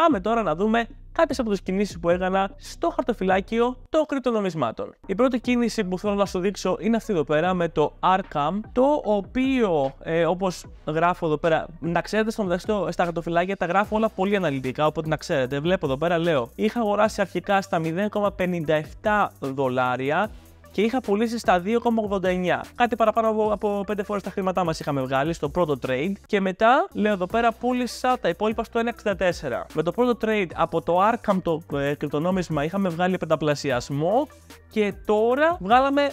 Πάμε τώρα να δούμε κάποιες από τις κινήσεις που έκανα στο χαρτοφυλάκιο των κρυπτονομισμάτων. Η πρώτη κίνηση που θέλω να σου δείξω είναι αυτή εδώ πέρα με το Arkham, το οποίο όπως γράφω εδώ πέρα, να ξέρετε στο μεταξύ στα χαρτοφυλάκια τα γράφω όλα πολύ αναλυτικά, οπότε να ξέρετε, βλέπω εδώ πέρα λέω είχα αγοράσει αρχικά στα $0,57 και είχα πουλήσει στα 2,89. Κάτι παραπάνω από 5 φορές τα χρήματά μας είχαμε βγάλει στο πρώτο trade. Και μετά, λέω εδώ πέρα, πούλησα τα υπόλοιπα στο 1,64. Με το πρώτο trade από το Arkham το κρυπτονόμισμα είχαμε βγάλει πενταπλασιασμό. Και τώρα βγάλαμε,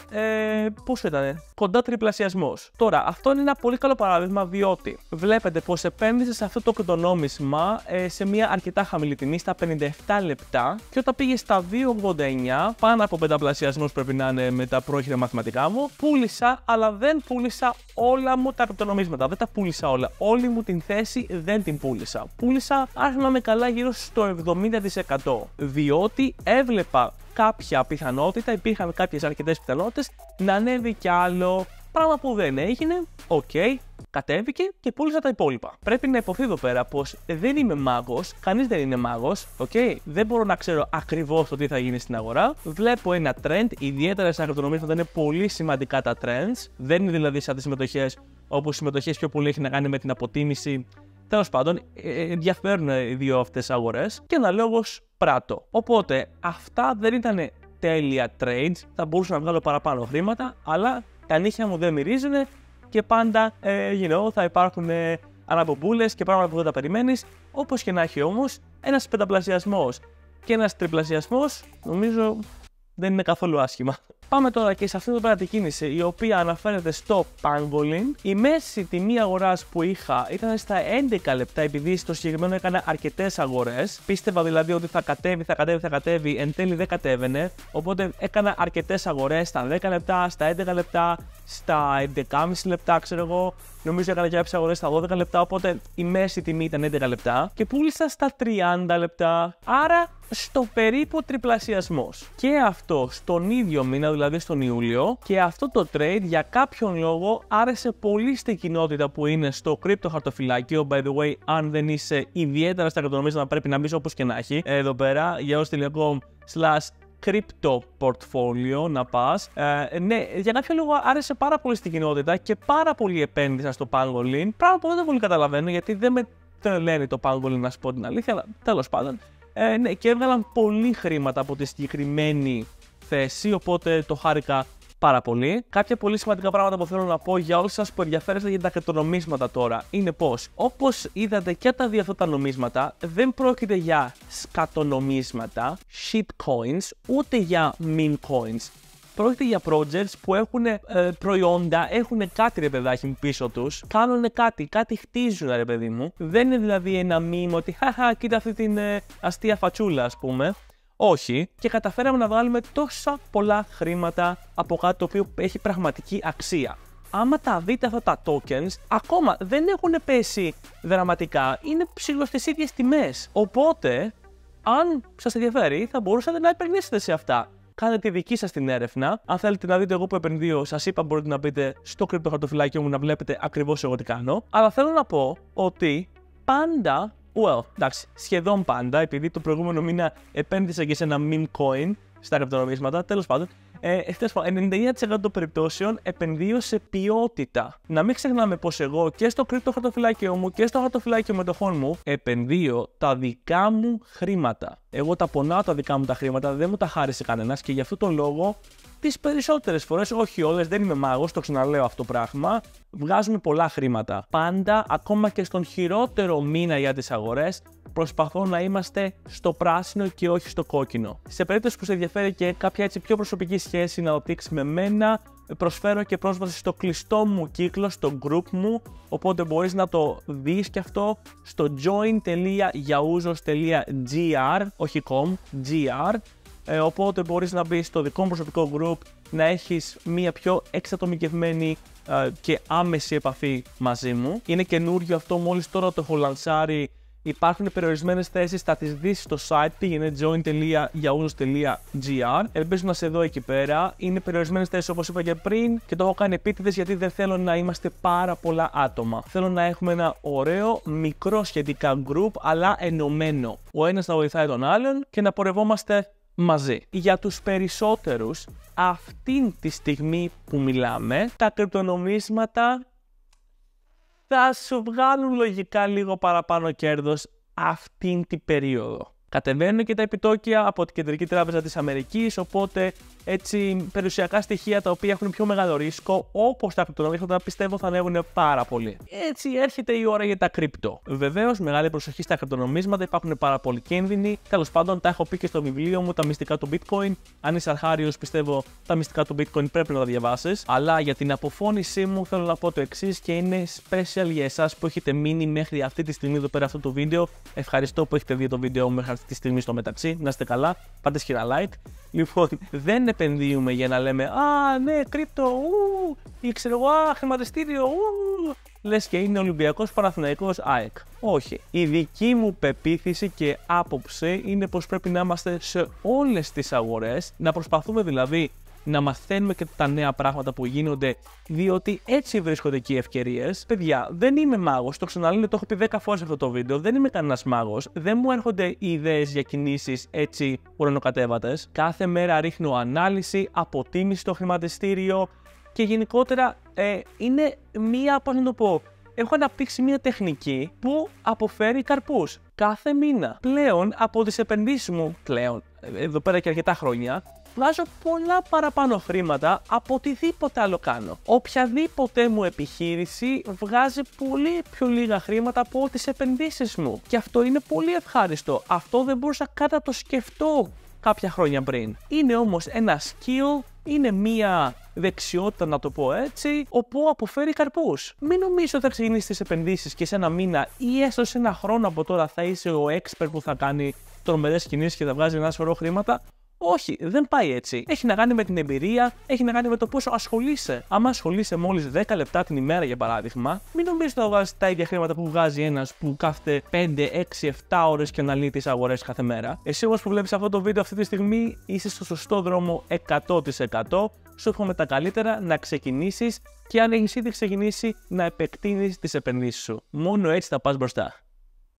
πόσο ήτανε, κοντά τριπλασιασμός. Τώρα, αυτό είναι ένα πολύ καλό παράδειγμα, διότι βλέπετε πως επένδυσε σε αυτό το κρυπτονόμισμα σε μια αρκετά χαμηλή τιμή, στα 57 λεπτά, και όταν πήγε στα 2,89, πάνω από πενταπλασιασμός πρέπει να είναι με τα πρόχειρα μαθηματικά μου, πούλησα, αλλά δεν πούλησα όλα μου τα κρυπτονομίσματα. Δεν τα πούλησα όλα. Όλη μου την θέση δεν την πούλησα. Πούλησα, αν θυμάμαι καλά, γύρω στο 70%. Διότι έβλεπα κάποια πιθανότητα, υπήρχαν κάποιες αρκετές πιθανότητες να ανέβει κι άλλο, πράγμα που δεν έγινε. Οκ, κατέβηκε και πούλησα τα υπόλοιπα. Πρέπει να υποθεί εδώ πέρα πως δεν είμαι μάγος, κανείς δεν είναι μάγος, δεν μπορώ να ξέρω ακριβώς το τι θα γίνει στην αγορά. Βλέπω ένα trend, ιδιαίτερα στα κρυπτονομίσματα είναι πολύ σημαντικά τα trends, δεν είναι δηλαδή σαν τις συμμετοχές, όπου οι συμμετοχές πιο πολύ έχει να κάνει με την αποτίμηση. Τέλος πάντων, ενδιαφέρουν οι δύο αυτές αγορές και αναλόγως πράττω. Οπότε, αυτά δεν ήταν τέλεια trades, θα μπορούσα να βγάλω παραπάνω χρήματα, αλλά τα νύχια μου δεν μυρίζουν και πάντα θα υπάρχουν αναπομπούλες και πράγματα που δεν τα περιμένεις. Όπως και να έχει όμως, ένας πενταπλασιασμός και ένας τριπλασιασμός νομίζω δεν είναι καθόλου άσχημα. Πάμε τώρα και σε αυτήν την την κίνηση, η οποία αναφέρεται στο Pangolin. Η μέση τιμή αγοράς που είχα ήταν στα 11 λεπτά, επειδή στο συγκεκριμένο έκανα αρκετές αγορές. Πίστευα δηλαδή ότι θα κατέβει, εν τέλει δεν κατέβαινε. Οπότε έκανα αρκετές αγορές στα 10 λεπτά, στα 11 λεπτά, στα 11,5 λεπτά, ξέρω εγώ. Νομίζω έκανα και κάποιες αγορές στα 12 λεπτά. Οπότε η μέση τιμή ήταν 11 λεπτά και πούλησα στα 30 λεπτά. Άρα στο περίπου τριπλασιασμός. Και αυτό στον ίδιο μήνα, δηλαδή στον Ιούλιο, και αυτό το trade για κάποιον λόγο άρεσε πολύ στην κοινότητα που είναι στο κρύπτο χαρτοφυλάκιο. By the way, αν δεν είσαι ιδιαίτερα στα κρυπτονομίσματα, πρέπει να μπεις όπως και να έχει. Εδώ πέρα, geos.com/crypto portfolio να πας. Ναι, για κάποιο λόγο άρεσε πάρα πολύ στην κοινότητα και πάρα πολύ επένδυσα στο Pangolin. Πράγμα που δεν πολύ καταλαβαίνω, γιατί δεν με τρελαίνει το Pangolin, να σου πω την αλήθεια, αλλά τέλος πάντων. Ναι, και έβγαλαν πολύ χρήματα από τη συγκεκριμένη θέση, οπότε το χάρηκα πάρα πολύ. Κάποια πολύ σημαντικά πράγματα που θέλω να πω για όλους σας που ενδιαφέρεστε για τα κρυπτονομίσματα τώρα είναι πως, όπως είδατε και τα δύο αυτά τα νομίσματα, δεν πρόκειται για σκατονομίσματα, shitcoins, ούτε για meme coins. Πρόκειται για projects που έχουν προϊόντα, έχουν κάτι ρε παιδάκι μου πίσω τους, κάνουν κάτι χτίζουν ρε παιδί μου. Δεν είναι δηλαδή ένα meme ότι χαχα, κοίτα αυτή την αστεία φατσούλα ας πούμε. Όχι, και καταφέραμε να βγάλουμε τόσα πολλά χρήματα από κάτι το οποίο έχει πραγματική αξία. Άμα τα δείτε αυτά τα tokens, ακόμα δεν έχουν πέσει δραματικά, είναι ψηλό στις ίδιες τιμές. Οπότε, αν σας ενδιαφέρει, θα μπορούσατε να επενδύσετε σε αυτά. Κάντε τη δική σας την έρευνα. Αν θέλετε να δείτε εγώ που επενδύω, σας είπα μπορείτε να μπείτε στο κρυπτοχαρτοφυλάκιο μου να βλέπετε ακριβώς εγώ τι κάνω. Αλλά θέλω να πω ότι πάντα, εντάξει, σχεδόν πάντα, επειδή το προηγούμενο μήνα επένδυσα και σε ένα meme coin στα κρυπτονομίσματα, τέλος πάντων, 99% των περιπτώσεων επενδύω σε ποιότητα. Να μην ξεχνάμε πως εγώ και στο κρυπτοχαρτοφυλάκιο μου και στο χαρτοφυλάκιο μετοχών μου επενδύω τα δικά μου χρήματα. Εγώ τα πονάω τα δικά μου τα χρήματα, δεν μου τα χάρισε κανένας και γι' αυτό τον λόγο τις περισσότερες φορές, όχι όλες, δεν είμαι μάγος, το ξαναλέω αυτό το πράγμα, βγάζουμε πολλά χρήματα. Πάντα, ακόμα και στον χειρότερο μήνα για τις αγορές, προσπαθώ να είμαστε στο πράσινο και όχι στο κόκκινο. Σε περίπτωση που σε ενδιαφέρει και κάποια έτσι πιο προσωπική σχέση να αναπτύξει με μένα, προσφέρω και πρόσβαση στο κλειστό μου κύκλο, στο group μου, οπότε μπορείς να το δεις και αυτό στο join.yaouzos.gr, όχι com, gr. Οπότε μπορείς να μπεις στο δικό μου προσωπικό group, να έχεις μία πιο εξατομικευμένη και άμεση επαφή μαζί μου. Είναι καινούριο αυτό, μόλις τώρα το έχω λανσάρει Υπάρχουν περιορισμένες θέσεις, θα τις δεις στο site, πήγαινε join.yaoulos.gr. Ελπίζω να σε δω εκεί πέρα. Είναι περιορισμένες θέσεις όπως είπα και πριν και το έχω κάνει επίτηδες γιατί δεν θέλω να είμαστε πάρα πολλά άτομα. Θέλω να έχουμε ένα ωραίο, μικρό σχετικά group, αλλά ενωμένο. Ο ένας να βοηθάει τον άλλον και να πορευόμαστε μαζί. Για τους περισσότερους, αυτήν τη στιγμή που μιλάμε, τα κρυπτονομίσματα θα σου βγάλουν λογικά λίγο παραπάνω κέρδος αυτήν την περίοδο. Κατεβαίνουν και τα επιτόκια από την Κεντρική Τράπεζα της Αμερικής, οπότε έτσι περιουσιακά στοιχεία τα οποία έχουν πιο μεγάλο ρίσκο, όπως τα κρυπτονομίσματα, πιστεύω θα ανέβουν πάρα πολύ. Έτσι έρχεται η ώρα για τα κρυπτο. Βεβαίως, μεγάλη προσοχή στα κρυπτονομίσματα, υπάρχουν πάρα πολλοί κίνδυνοι. Τέλος πάντων, τα έχω πει και στο βιβλίο μου, τα μυστικά του Bitcoin. Αν είσαι αρχάριος, πιστεύω τα μυστικά του Bitcoin πρέπει να τα διαβάσεις. Αλλά για την αποφώνησή μου θέλω να πω το εξής και είναι special για εσάς που έχετε μείνει μέχρι αυτή τη στιγμή εδώ πέρα αυτό το βίντεο. Ευχαριστώ που έχετε δει το βίντεο μου μέχρι αυτή τη στιγμή στο μεταξύ. Να είστε καλά, πάτε σχήρα like. Λοιπόν, δεν επενδύουμε για να λέμε «Α, ναι, κρύπτο, ή ξέρω εγώ, χρηματιστήριο, λες και είναι Ολυμπιακός Παναθηναϊκός ΑΕΚ». Όχι. Η δική μου πεποίθηση και άποψη είναι πως πρέπει να είμαστε σε όλες τις αγορές, να προσπαθούμε δηλαδή να μαθαίνουμε και τα νέα πράγματα που γίνονται, διότι έτσι βρίσκονται εκεί οι ευκαιρίες. Παιδιά, δεν είμαι μάγος, το ξαναλέω, το έχω πει 10 φορές αυτό το βίντεο, δεν είμαι κανένας μάγος, δεν μου έρχονται οι ιδέες για κινήσεις έτσι ουρανοκατέβατες. Κάθε μέρα ρίχνω ανάλυση, αποτίμηση στο χρηματιστήριο και γενικότερα είναι μία, πώς να το πω, έχω αναπτύξει μία τεχνική που αποφέρει καρπούς κάθε μήνα. Πλέον από τις επενδύσεις μου, εδώ πέρα και αρκετά χρόνια, βγάζω πολλά παραπάνω χρήματα από οτιδήποτε άλλο κάνω. Οποιαδήποτε μου επιχείρηση βγάζει πολύ πιο λίγα χρήματα από τις επενδύσεις μου. Και αυτό είναι πολύ ευχάριστο. Αυτό δεν μπορούσα καν να το σκεφτώ κάποια χρόνια πριν. Είναι όμως ένα skill, είναι μία δεξιότητα να το πω έτσι, όπου αποφέρει καρπούς. Μην νομίζεις ότι θα ξεκινήσεις τις επενδύσεις και σε ένα μήνα ή έστω σε ένα χρόνο από τώρα θα είσαι ο expert που θα κάνει τρομερές κινήσεις και θα βγάζει ένα σωρό χρήματα. Όχι, δεν πάει έτσι. Έχει να κάνει με την εμπειρία, έχει να κάνει με το πόσο ασχολείσαι. Άμα ασχολείσαι μόλις 10 λεπτά την ημέρα, για παράδειγμα, μην νομίζεις ότι θα βγάζεις τα ίδια χρήματα που βγάζει ένας που κάθεται 5, 6, 7 ώρες και αναλύει τις αγορές κάθε μέρα. Εσύ όμως που βλέπεις αυτό το βίντεο αυτή τη στιγμή είσαι στο σωστό δρόμο 100%. Σου εύχομαι τα καλύτερα να ξεκινήσεις και αν έχεις ήδη ξεκινήσει να επεκτείνεις τις επενδύσεις σου. Μόνο έτσι θα πας μπροστά.